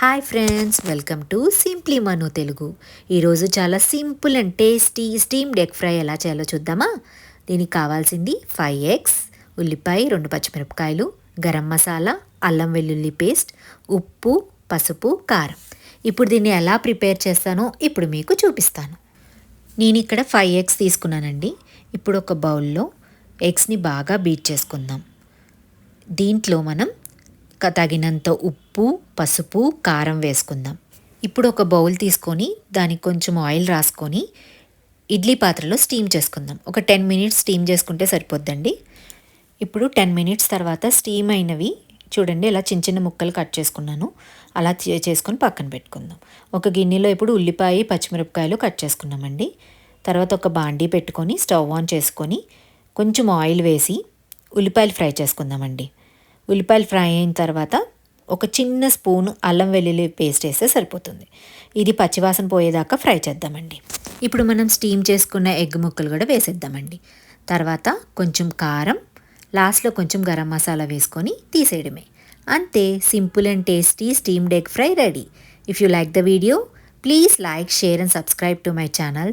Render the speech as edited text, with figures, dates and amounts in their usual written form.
Hi friends, welcome to simply Manu Telugu. ఈరోజు చాలా simple and tasty steamed egg fry ఎలా చేయాలో చూద్దామా. దీనికి కావాల్సింది 5 ఎగ్స్, ఉల్లిపాయ, 2 పచ్చిమిరపకాయలు, గరం మసాలా, అల్లం వెల్లుల్లి పేస్ట్, ఉప్పు, పసుపు, కారం. ఇప్పుడు దీన్ని ఎలా ప్రిపేర్ చేస్తానో ఇప్పుడు మీకు చూపిస్తాను. నేను ఇక్కడ 5 ఎగ్స్ తీసుకున్నానండి. ఇప్పుడు ఒక బౌల్లో ఎగ్స్ని బాగా బీట్ చేసుకుందాం. దీంట్లో మనం తగినంత ఉప్పు, పసుపు, కారం వేసుకుందాం. ఇప్పుడు ఒక బౌల్ తీసుకొని దానికి కొంచెం ఆయిల్ రాసుకొని ఇడ్లీ పాత్రలో స్టీమ్ చేసుకుందాం. ఒక 10 మినిట్స్ స్టీమ్ చేసుకుంటే సరిపోద్దండి. ఇప్పుడు 10 మినిట్స్ తర్వాత స్టీమ్ అయినవి చూడండి, ఇలా చిన్న చిన్న ముక్కలు కట్ చేసుకున్నాను. అలా చేసుకొని పక్కన పెట్టుకుందాం. ఒక గిన్నెలో ఇప్పుడు ఉల్లిపాయ, పచ్చిమిరపకాయలు కట్ చేసుకున్నామండి. తర్వాత ఒక బాండీ పెట్టుకొని స్టవ్ ఆన్ చేసుకొని కొంచెం ఆయిల్ వేసి ఉల్లిపాయలు ఫ్రై చేసుకుందామండి. ఉల్లిపాయలు ఫ్రై అయిన తర్వాత ఒక చిన్న స్పూన్ అల్లం వెల్లుల్లి పేస్ట్ వేస్తే సరిపోతుంది. ఇది పచ్చివాసన పోయేదాకా ఫ్రై చేద్దామండి. ఇప్పుడు మనం స్టీమ్ చేసుకున్న ఎగ్ ముక్కలు కూడా వేసేద్దామండి. తర్వాత కొంచెం కారం, లాస్ట్లో కొంచెం గరం మసాలా వేసుకొని తీసేయడమే. అంతే, simple and tasty steamed egg fry ready. If you like the video, please like, share and subscribe to my channel.